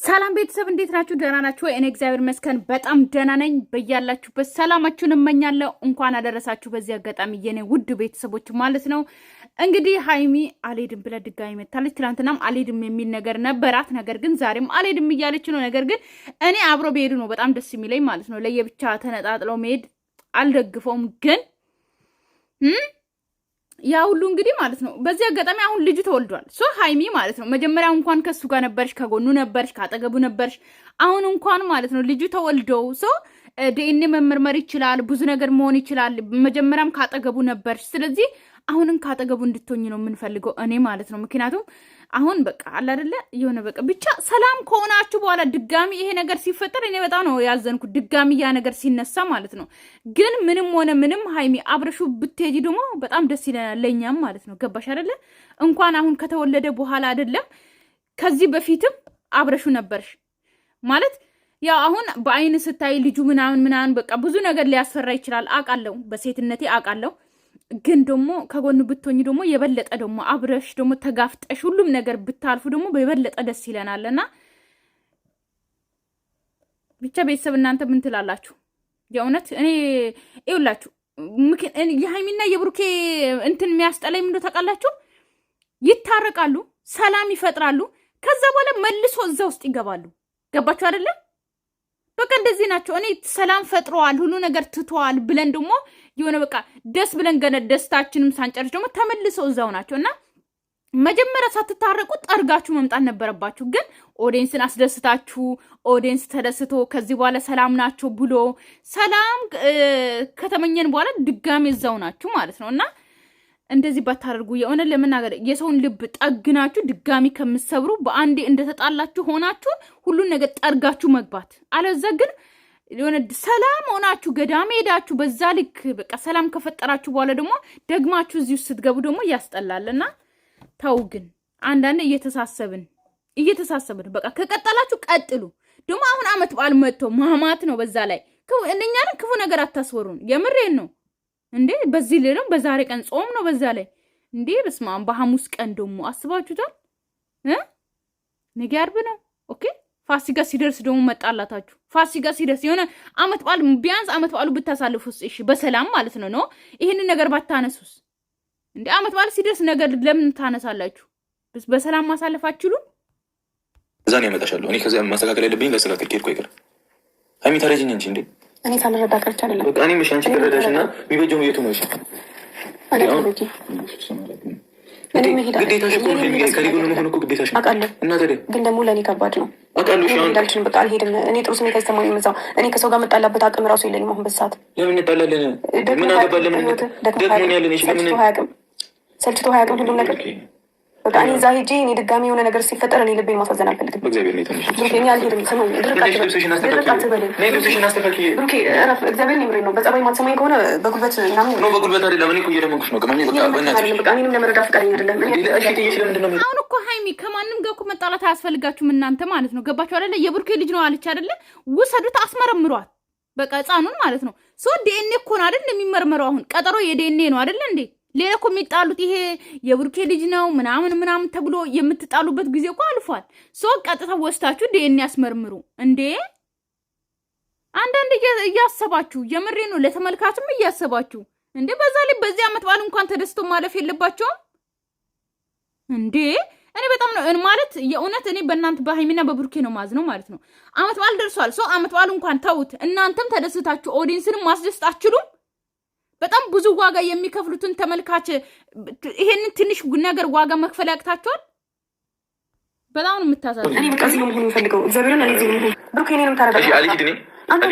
ሰላም ቤተሰብ እንዴት ናችሁ? ደህና ናችሁ? እኔ እግዚአብሔር ይመስገን በጣም ደህና ነኝ። በያላችሁበት ሰላማችሁን እመኛለሁ። እንኳን አደረሳችሁ። በዚህ አጋጣሚ የኔ ውድ ቤተሰቦች ማለት ነው። እንግዲህ ሀይሚ አልሄድም ብላ ድጋሚ መታለች። ትናንትናም አልሄድም የሚል ነገር ነበራት። ነገር ግን ዛሬም አልሄድም እያለች ነው። ነገር ግን እኔ አብሮ በሄዱ ነው በጣም ደስ የሚለኝ ማለት ነው። ለየብቻ ተነጣጥለው መሄድ አልደግፈውም። ግን ያ ሁሉ እንግዲህ ማለት ነው። በዚህ አጋጣሚ አሁን ልጁ ተወልዷል። ሶ ሀይሚ ማለት ነው መጀመሪያ እንኳን ከሱ ጋር ነበርሽ፣ ከጎኑ ነበርሽ፣ ካጠገቡ ነበርሽ። አሁን እንኳን ማለት ነው ልጁ ተወልደው ሶ ዲኤንኤ መመርመር ይችላል፣ ብዙ ነገር መሆን ይችላል። መጀመሪያም ካጠገቡ ነበርሽ። ስለዚህ አሁንም ካጠገቡ እንድትሆኝ ነው የምንፈልገው እኔ ማለት ነው። ምክንያቱም አሁን በቃ አለ አይደለ የሆነ በቃ ብቻ ሰላም ከሆናችሁ በኋላ ድጋሚ ይሄ ነገር ሲፈጠር እኔ በጣም ነው ያዘንኩት። ድጋሚ ያ ነገር ሲነሳ ማለት ነው። ግን ምንም ሆነ ምንም ሀይሚ አብረሹ ብትሄጂ ደግሞ በጣም ደስ ይለናል ለኛም ማለት ነው። ገባሽ አይደለ? እንኳን አሁን ከተወለደ በኋላ አይደለም ከዚህ በፊትም አብረሹ ነበርሽ ማለት ያው አሁን በአይን ስታይ ልጁ ምናምን በቃ ብዙ ነገር ሊያስፈራ ይችላል አውቃለሁ፣ በሴትነቴ አውቃለሁ። ግን ደግሞ ከጎኑ ብትሆኝ ደግሞ የበለጠ ደግሞ አብረሽ ደግሞ ተጋፍጠሽ ሁሉም ነገር ብታልፉ ደግሞ በበለጠ ደስ ይለናልና ብቻ ቤተሰብ እናንተ ምን ትላላችሁ? የእውነት እኔ ይውላችሁ የሀይሚና የብሩኬ እንትን የሚያስጠላኝ ምንድነው ታውቃላችሁ? ይታረቃሉ፣ ሰላም ይፈጥራሉ፣ ከዛ በኋላ መልሶ እዛ ውስጥ ይገባሉ። ገባችሁ አይደለም? በቃ እንደዚህ ናቸው። እኔ ሰላም ፈጥረዋል፣ ሁሉ ነገር ትተዋል ብለን ደግሞ የሆነ በቃ ደስ ብለን ገነ ደስታችንም ሳንጨርስ ደግሞ ተመልሰው እዛው ናቸው። እና መጀመሪያ ሳትታረቁ ጠርጋችሁ መምጣት ነበረባችሁ። ግን ኦዲየንስን አስደስታችሁ ኦዲየንስ ተደስቶ ከዚህ በኋላ ሰላም ናቸው ብሎ ሰላም ከተመኘን በኋላ ድጋሜ እዛው ናችሁ ማለት ነው። እና እንደዚህ ባታደርጉ የሆነ ለመናገር የሰውን ልብ ጠግናችሁ ድጋሚ ከምትሰብሩ በአንዴ እንደተጣላችሁ ሆናችሁ ሁሉን ነገር ጠርጋችሁ መግባት። አለዛ ግን የሆነ ሰላም ሆናችሁ ገዳም ሄዳችሁ በዛ ልክ በቃ ሰላም ከፈጠራችሁ በኋላ ደግሞ ደግማችሁ እዚህ ውስጥ ስትገቡ ደግሞ ያስጠላልና ተው። ግን አንዳንድ እየተሳሰብን በቃ ከቀጠላችሁ ቀጥሉ። ደግሞ አሁን አመት በዓል መጥቶ ማማት ነው። በዛ ላይ እኛ ክፉ ነገር አታስወሩን። የምሬን ነው እንዴ። በዚህ ላይ ነው በዛሬ ቀን ጾም ነው። በዛ ላይ እንዴ በስማም በሐሙስ ቀን ደግሞ አስባችሁታል? ነገ ዓርብ ነው። ኦኬ ፋሲካ ሲደርስ ደግሞ መጣላታችሁ። ፋሲካ ሲደርስ የሆነ አመት በዓል ቢያንስ አመት በዓሉ ብታሳልፉስ እሺ፣ በሰላም ማለት ነው። ይሄንን ነገር ባታነሱስ እንዴ? አመት በዓል ሲደርስ ነገር ለምን ታነሳላችሁ? በሰላም ማሳለፋችሁ እዛ ነው ያመጣሻለሁ። እኔ ከዛ ማስተካከል ያለብኝ ለስተካከል ኬድኩ አይቀር ሀይሚ ታረጅኝ እንጂ እንዴ እኔ ሳልረዳ ቀርቻ አይደለም። በቃ እኔ ምሽ አንቺ ከረዳሽና የሚበጀው የቱ ነው? እሺ ግዴታሽ እኮ ከሊጎን መሆን እኮ ግዴታሽ ነው አውቃለሁ። እና ታዲያ ግን ደግሞ ለእኔ ከባድ ነው አውቃለሁ። እንዳልችን በቃ አልሄድም። እኔ ጥሩ ስሜት አይሰማኝ። መዛው እኔ ከሰው ጋር መጣላበት አቅም ራሱ የለኝም አሁን በሰዓት። ለምን እንጣላለን? ምን አገባን? ለምን ደግሞኛለን? እሺ ለምን ሰልችቶ ሀያቅም ሁሉም ነገር በቃ እኔ እዛ ሄጄ እኔ ድጋሚ የሆነ ነገር ሲፈጠር እኔ ልቤን ማሳዘን አልፈልግም። በእግዚአብሔር ነው የተነሽ እኔ አልሄድም። ሰማኝ እግዚአብሔር ነው ነው በጸባይ ማትሰማኝ ከሆነ በጉልበት ምናምን ነው። በጉልበት አይደለም። እኔ እኮ እየለመንኩሽ ነው። ከማኝ በቃ በእናትሽ እኔንም ለመረዳት ፈቃደኛ አይደለም። አሁን እኮ ሀይሚ ከማንም ጋር እኮ መጣላት አያስፈልጋችሁም እናንተ ማለት ነው። ገባችሁ አይደለ? የብሩኬ ልጅ ነው አለች አይደለ? ውሰዱት፣ አስመረምሯት በቃ ህፃኑን ማለት ነው። ሶ ዲኤንኤ እኮ ነው አይደል የሚመረመረው። አሁን ቀጠሮ የዲኤንኤ ነው አይደለ እንዴ? ሌላ እኮ የሚጣሉት ይሄ የብሩኬ ልጅ ነው ምናምን ተብሎ የምትጣሉበት ጊዜ እኮ አልፏል። ሶ ቀጥታ ወስታችሁ ዲኤንኤ ያስመርምሩ እንዴ። አንዳንድ እያሰባችሁ የምሬ ነው፣ ለተመልካችም እያሰባችሁ እንዴ። በዛ ላይ በዚህ አመት በዓል እንኳን ተደስቶ ማለፍ የለባቸውም እንዴ? እኔ በጣም ነው ማለት የእውነት እኔ በእናንተ በሀይሚና በብሩኬ ነው ማዝነው ማለት ነው። አመት በዓል ደርሷል። ሶ አመት በዓል እንኳን ተውት። እናንተም ተደስታችሁ ኦዲየንስንም ማስደስት አትችሉም? በጣም ብዙ ዋጋ የሚከፍሉትን ተመልካች ይሄንን ትንሽ ነገር ዋጋ መክፈል ያቅታቸዋል። በጣም ነው የምታሳዝነው። እኔ በቃ እዚህ ነው መሆን የምፈልገው። እግዚአብሔርን እኔ እዚህ ነው ብሩኬ፣ እኔንም ታረጋለህ። አንተ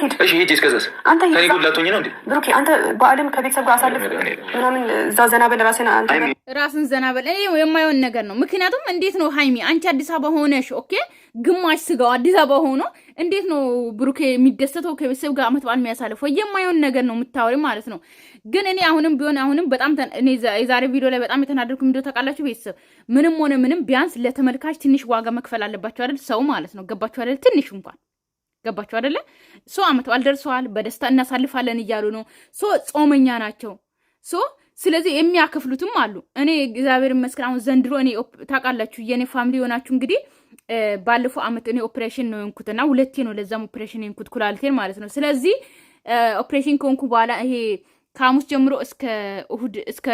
ሂድ። እሺ ሂድ። እስከዛስ ከኔ ጉላቶኝ ነው እንዴ? ብሩኬ አንተ በአለም ከቤተሰብ ጋር አሳልፍ ምናምን እዛ ዘና በል፣ ራስን ዘና በል። እኔ የማይሆን ነገር ነው። ምክንያቱም እንዴት ነው ሀይሚ አንቺ አዲስ አበባ ሆነሽ ኦኬ፣ ግማሽ ስጋው አዲስ አበባ ሆኖ እንዴት ነው ብሩኬ የሚደሰተው ከቤተሰብ ጋር አመት በዓል የሚያሳልፈው? የማይሆን ነገር ነው የምታወሪ ማለት ነው። ግን እኔ አሁንም በጣም እኔ የዛሬ ቪዲዮ ላይ በጣም የተናደድኩ ምንድነው ታውቃላችሁ? ቤተሰብ ምንም ሆነ ምንም ቢያንስ ለተመልካች ትንሽ ዋጋ መክፈል አለባቸው አይደል? ሰው ማለት ነው። ገባችሁ አይደል? ትንሽ እንኳን ገባችሁ አይደለ? ሶ አመት በዓል ደርሰዋል፣ በደስታ እናሳልፋለን እያሉ ነው። ሶ ጾመኛ ናቸው። ሶ ስለዚህ የሚያከፍሉትም አሉ። እኔ እግዚአብሔር ይመስገን አሁን ዘንድሮ እኔ ታውቃላችሁ የኔ ፋሚሊ ሆናችሁ እንግዲህ ባለፈው አመት እኔ ኦፕሬሽን ነው እንኩትና 2 ነው ለዛም ኦፕሬሽን እንኩት ኩላሊቴን ማለት ነው። ስለዚህ ኦፕሬሽን ከሆንኩ በኋላ ይሄ ከሐሙስ ጀምሮ እስከ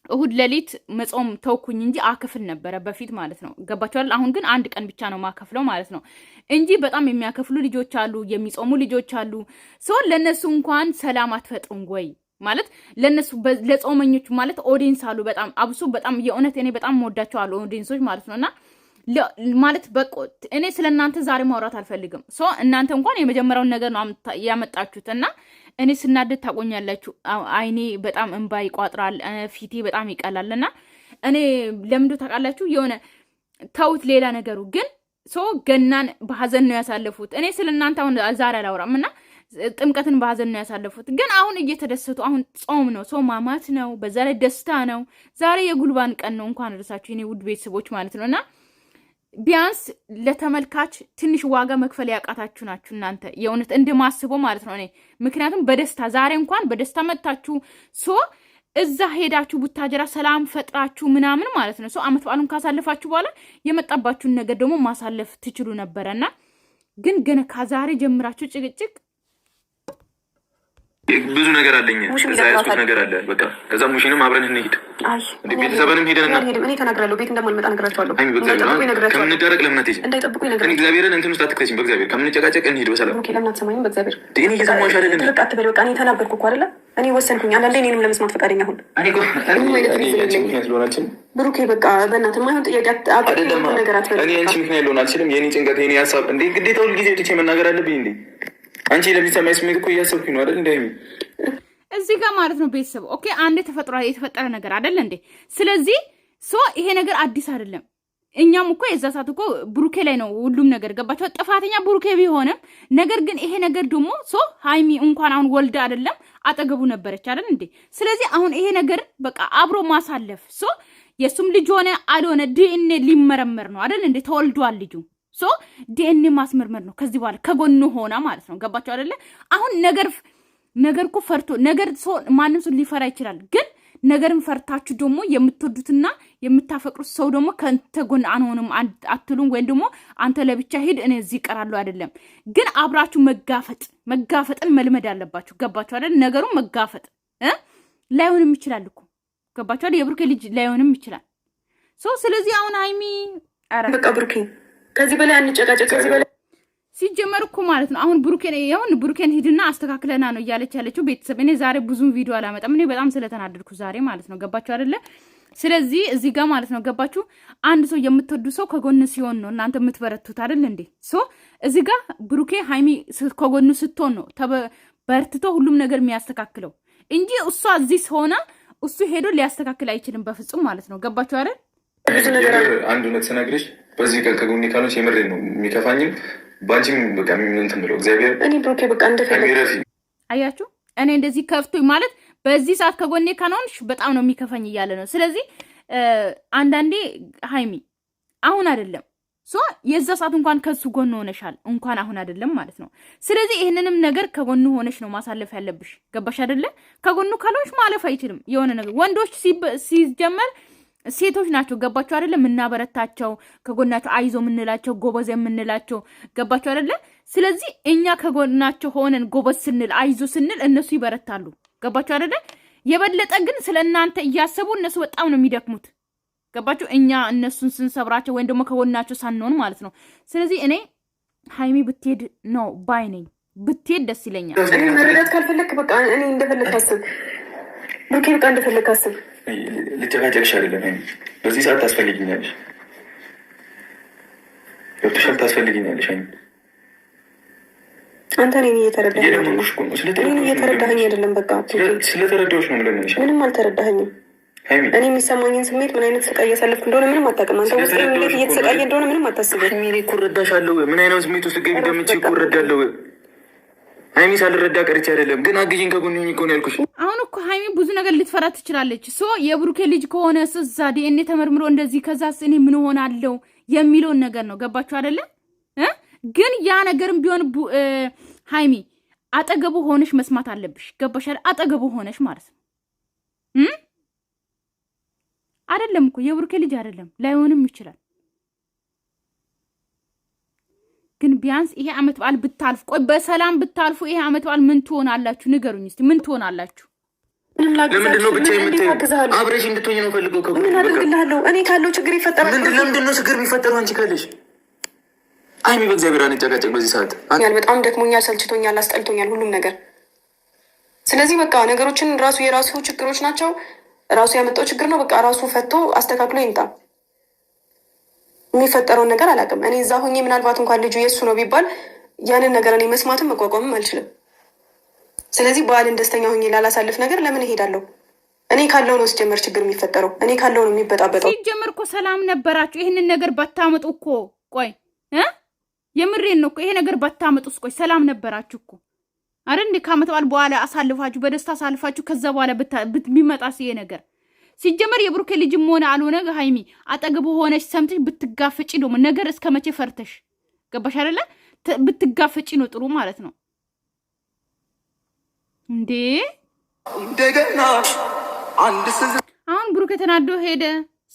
እሁድ ሌሊት መጾም ተውኩኝ እንጂ አከፍል ነበረ በፊት ማለት ነው። ገባችኋል? አሁን ግን 1 ቀን ብቻ ነው ማከፍለው ማለት ነው እንጂ በጣም የሚያከፍሉ ልጆች አሉ፣ የሚጾሙ ልጆች አሉ። ሰው ለነሱ እንኳን ሰላም አትፈጥሩም ወይ ማለት ለነሱ ለጾመኞች ማለት ኦዲየንስ አሉ። በጣም አብሶ በጣም የእውነት እኔ በጣም ወዳቸው አሉ ኦዲየንሶች ማለት ነውና ማለት በቃ እኔ ስለናንተ ዛሬ ማውራት አልፈልግም። ሶ እናንተ እንኳን የመጀመሪያውን ነገር ነው ያመጣችሁትና እኔ ስናደድ ታቆኛላችሁ። አይኔ በጣም እንባ ይቋጥራል፣ ፊቴ በጣም ይቀላልና እኔ ለምንዱ ታውቃላችሁ የሆነ ተውት ሌላ ነገሩ ግን ሶ ገናን በሐዘን ነው ያሳለፉት። እኔ ስለናንተ አሁን ዛሬ አላወራምና ጥምቀትን በሐዘን ነው ያሳለፉት። ግን አሁን እየተደሰቱ አሁን ጾም ነው፣ ጾም ማማት ነው፣ በዛ ላይ ደስታ ነው። ዛሬ የጉልባን ቀን ነው። እንኳን ደረሳችሁ የኔ ውድ ቤተሰቦች ማለት ነውና ቢያንስ ለተመልካች ትንሽ ዋጋ መክፈል ያቃታችሁ ናችሁ እናንተ የእውነት እንደማስበው ማለት ነው። እኔ ምክንያቱም በደስታ ዛሬ እንኳን በደስታ መጣችሁ ሶ እዛ ሄዳችሁ ቡታጀራ ሰላም ፈጥራችሁ ምናምን ማለት ነው። ሶ አመት በዓሉን ካሳለፋችሁ በኋላ የመጣባችሁን ነገር ደግሞ ማሳለፍ ትችሉ ነበረና ግን ገና ከዛሬ ጀምራችሁ ጭቅጭቅ ብዙ ነገር አለኝ እዛ ያስኩት ነገር አለ። በቃ ከዛ ሙሽንም አብረን እንሂድ እንዴ ቤተሰብንም ሄደንና እኔ ተናግራለሁ። ቤት እንደማልመጣ ነግራቸዋለሁ። ከምንደረግ ለምን አትሄጂም? እንዳይጠብቁኝ ነገር እኔ እግዚአብሔርን እንትን ውስጥ አትከሲም። በእግዚአብሔር ከምንጨቃጨቅ እንሂድ በሰላም። ኦኬ ለምን አትሰማኝም? በእግዚአብሔር እኔ እየሰማሁሽ አይደል? በቃ አትበል። በቃ እኔ ተናገርኩ እኮ አይደለ? እኔ ወሰንኩኝ። አንዳንዴ እኔንም ለመስማት ፈቃደኛ ሁን። እኔ እኮ ብሩኬ በቃ በእናትህ የማይሆን ጥያቄ አይደለም ነገር አትበል። እኔ አንቺ ምክንያት ልሆን አልችልም። የኔ ጭንቀት የኔ ሀሳብ እንዴ ግዴታ ሁልጊዜ ወጥቼ መናገር አለብኝ እንዴ? አንቺ ለሚሰማኝ ስሜት እኮ እያሰብኩኝ ነው አይደል? እንደዚህ እዚህ ጋር ማለት ነው ቤተሰብ ኦኬ፣ አንድ የተፈጠረ ነገር አይደል እንዴ? ስለዚህ ይሄ ነገር አዲስ አይደለም። እኛም እኮ የዛ ሰዓት እኮ ብሩኬ ላይ ነው ሁሉም ነገር ገባቸው። ጥፋተኛ ብሩኬ ቢሆንም ነገር ግን ይሄ ነገር ደግሞ ሃይሚ እንኳን አሁን ወልዳ አይደለም አጠገቡ ነበረች አይደል እንዴ? ስለዚህ አሁን ይሄ ነገር በቃ አብሮ ማሳለፍ የሱም ልጅ ሆነ አልሆነ ዲኤንኤ ሊመረመር ነው አይደል እንዴ? ተወልዷል ልጁ ዲኤንኤ ማስመርመር ነው ከዚህ በኋላ ከጎኑ ሆና ማለት ነው። ገባቸው አይደለ? አሁን ነገር እኮ ፈርቶ ነገር ማንም ሰው ሊፈራ ይችላል። ግን ነገርን ፈርታችሁ ደግሞ የምትወዱትና የምታፈቅሩት ሰው ደግሞ ከንተ ጎን አንሆንም አትሉም፣ ወይም ደግሞ አንተ ለብቻ ሂድ እኔ እዚህ እቀራለሁ አይደለም። ግን አብራችሁ መጋፈጥን መልመድ አለባችሁ። ገባችሁ አይደል? ነገሩ መጋፈጥ ላይሆንም ይችላል እኮ ገባችሁ አይደል? የብሩኬ ልጅ ላይሆንም ይችላል። ስለዚህ አሁን ሃይሚ በቃ ብሩኬ ከዚህ በላይ አንጨቃጨቅ። ከዚህ በላይ ሲጀመር እኮ ማለት ነው አሁን ብሩኬን ሂድና አስተካክለና ነው እያለች ያለችው ቤተሰብ። እኔ ዛሬ ብዙም ቪዲዮ አላመጣም፣ እኔ በጣም ስለተናደድኩ ዛሬ ማለት ነው። ገባችሁ አይደለ? ስለዚህ እዚህ ጋር ማለት ነው ገባችሁ፣ አንድ ሰው የምትወዱ ሰው ከጎን ሲሆን ነው እናንተ የምትበረቱት አይደል እንዴ? እዚህ ጋር ብሩኬ ሃይሚ ከጎኑ ስትሆን ነው በርትቶ ሁሉም ነገር የሚያስተካክለው እንጂ እሷ እዚህ ሆና እሱ ሄዶ ሊያስተካክል አይችልም በፍጹም ማለት ነው። ገባችሁ አይደል? አንድ እውነት ስነግርሽ በዚህ ቀን ከጎኔ ካሎች የምሬ ነው የሚከፋኝም ባንቺም በቃ እንትን ብለው እግዚአብሔር እኔ ብሩኬ በቃ እንደፈለግ አያችሁ። እኔ እንደዚህ ከፍቶኝ ማለት በዚህ ሰዓት ከጎኔ ካኖንሽ በጣም ነው የሚከፋኝ እያለ ነው። ስለዚህ አንዳንዴ ሃይሚ አሁን አይደለም የዛ ሰዓት እንኳን ከሱ ጎን ሆነሻል፣ እንኳን አሁን አይደለም ማለት ነው። ስለዚህ ይህንንም ነገር ከጎኑ ሆነሽ ነው ማሳለፍ ያለብሽ። ገባሽ አይደለ? ከጎኑ ካልሆንሽ ማለፍ አይችልም። የሆነ ነገር ወንዶች ሲጀመር ሴቶች ናቸው። ገባቸው አይደለም? የምናበረታቸው ከጎናቸው አይዞ የምንላቸው ጎበዝ የምንላቸው ገባቸው አይደለ? ስለዚህ እኛ ከጎናቸው ሆነን ጎበዝ ስንል አይዞ ስንል እነሱ ይበረታሉ። ገባቸው አይደለ? የበለጠ ግን ስለ እናንተ እያሰቡ እነሱ በጣም ነው የሚደክሙት። ገባቸው? እኛ እነሱን ስንሰብራቸው ወይም ደግሞ ከጎናቸው ሳንሆን ማለት ነው። ስለዚህ እኔ ሃይሚ ብትሄድ ነው ባይ ነኝ። ብትሄድ ደስ ይለኛል። እኔ መረዳት ካልፈለክ በቃ እኔ እንደፈለክ አስብ ብሩኬ፣ በቃ እንደፈለክ አስብ። ልጨቃጨቅሽ አይደለም በዚህ ሰዓት ታስፈልጊኛለሽ። ገብቶሻል? ታስፈልጊኛለሽ። አንተ እኔን እየተረዳኸኝ አይደለም። በቃ ስለተረዳሁሽ ነው የምለምንሽ። ምንም አልተረዳኸኝም። እኔ የሚሰማኝን ስሜት ምን አይነት ስቃይ እያሳለፍኩ እንደሆነ ምንም አታውቅም። አንተ ውስጥ እንዴት እየተሰቃየ እንደሆነ ምንም አታስብም። እኔ እኮ እረዳሻለሁ። ምን አይነት ስሜት ውስጥ ገቢ እንደምትችይ እኮ እረዳለሁ። ሃይሚ ሳልረዳ ቀርቼ አይደለም፣ ግን አግዢኝ ከጎን ሆኜ እኮ ነው ያልኩሽ። አሁን እኮ ሃይሚ ብዙ ነገር ልትፈራ ትችላለች። የብሩኬ ልጅ ከሆነ እዛ ዲኤንኤ ተመርምሮ እንደዚህ ከዛስ እኔ ምን ሆናለሁ የሚለውን ነገር ነው። ገባችሁ አይደለ? ግን ያ ነገርም ቢሆን ሃይሚ አጠገቡ ሆነሽ መስማት አለብሽ። ገባሽ? አጠገቡ ሆነሽ ማለት ነው። አይደለም እኮ የብሩኬ ልጅ አይደለም፣ ላይሆንም ይችላል። ግን ቢያንስ ይሄ አመት በዓል ብታልፍ፣ ቆይ በሰላም ብታልፉ ይሄ አመት በዓል ምን ትሆናላችሁ? ንገሩኝ እስቲ ምን ትሆናላችሁ? ለምንድን ነው ብቻ የምትይው? አብረሽ እንድትሆኝ ነው ፈልገው። ምን አደርግልሃለሁ? እኔ ካለው ችግር ይፈጠራል። ለምንድን ነው ችግር የሚፈጠረው አንቺ ካለሽ? ሀይሚ በእግዚአብሔር አንጨቃጨቅ በዚህ ሰዓት። በጣም ደክሞኛል፣ ሰልችቶኛል፣ አስጠልቶኛል ሁሉም ነገር። ስለዚህ በቃ ነገሮችን ራሱ የራሱ ችግሮች ናቸው፣ ራሱ ያመጣው ችግር ነው። በቃ ራሱ ፈቶ አስተካክሎ ይምጣ። የሚፈጠረውን ነገር አላውቅም። እኔ እዛ ሆኜ ምናልባት እንኳን ልጁ የእሱ ነው ቢባል ያንን ነገር እኔ መስማትም መቋቋምም አልችልም። ስለዚህ በዓልን ደስተኛ ሆኜ ላላሳልፍ ነገር ለምን እሄዳለሁ? እኔ ካለው ነው ሲጀመር ችግር የሚፈጠረው። እኔ ካለው ነው የሚበጣበጠው። ሲጀመር እኮ ሰላም ነበራችሁ። ይህንን ነገር ባታመጡ እኮ ቆይ የምሬን ነው እኮ ይሄ ነገር ባታመጡስ ቆይ ሰላም ነበራችሁ እኮ አረ እንዴ ከዓመት በዓል በኋላ አሳልፋችሁ በደስታ አሳልፋችሁ ከዛ በኋላ ቢመጣስ ይሄ ነገር ሲጀመር የብሩኬ ልጅም ሆነ አልሆነ ሀይሚ አጠገቡ ሆነሽ ሰምተሽ ብትጋፍጪ ነው ነገር እስከ መቼ ፈርተሽ ገባሽ አይደለ? ብትጋፍጪ ነው ጥሩ ማለት ነው እንዴ። እንደገና አሁን ብሩኬ ተናዶ ሄደ፣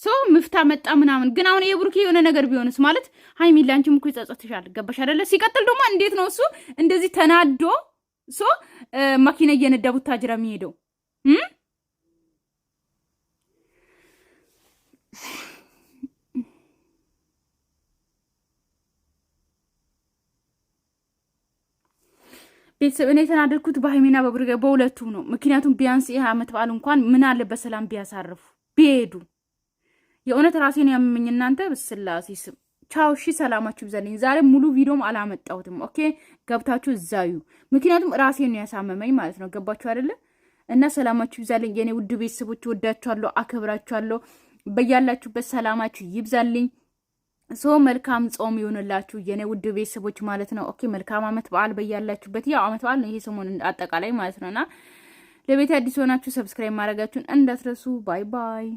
ሰው ምፍታ መጣ ምናምን። ግን አሁን የብሩኬ የሆነ ነገር ቢሆንስ ማለት ሀይሚ ላንቺም እኮ ይጸጸትሻል። ገባሽ አይደለ? ሲቀጥል ደግሞ እንዴት ነው እሱ እንደዚህ ተናዶ መኪና እየነዳ ቡታጅራ የሚሄደው? ቤተሰብ እኔ የተናደድኩት በሀይሚና በብሩኬ በሁለቱም ነው። ምክንያቱም ቢያንስ ይህ አመት በዓል እንኳን ምን አለ በሰላም ቢያሳርፉ ቢሄዱ። የእውነት ራሴን ያመመኝ እናንተ በስላሴ ስም ቻው። እሺ ሰላማችሁ ይብዛልኝ። ዛሬ ሙሉ ቪዲዮም አላመጣሁትም። ኦኬ ገብታችሁ እዛዩ። ምክንያቱም ራሴን ያሳመመኝ ማለት ነው። ገባችሁ አይደለ? እና ሰላማችሁ ይብዛልኝ የኔ ውድ ቤተሰቦች፣ ወዳችኋለሁ፣ አከብራችኋለሁ። በያላችሁበት ሰላማችሁ ይብዛልኝ። መልካም ጾም ይሁንላችሁ የኔ ውድ ቤተሰቦች ማለት ነው። ኦኬ መልካም አመት በዓል በያላችሁበት። ያው አመት በዓል ነው ይሄ ሰሞን አጠቃላይ ማለት ነውና ለቤት አዲስ ሆናችሁ ሰብስክራይብ ማድረጋችሁን እንዳትረሱ። ባይ ባይ።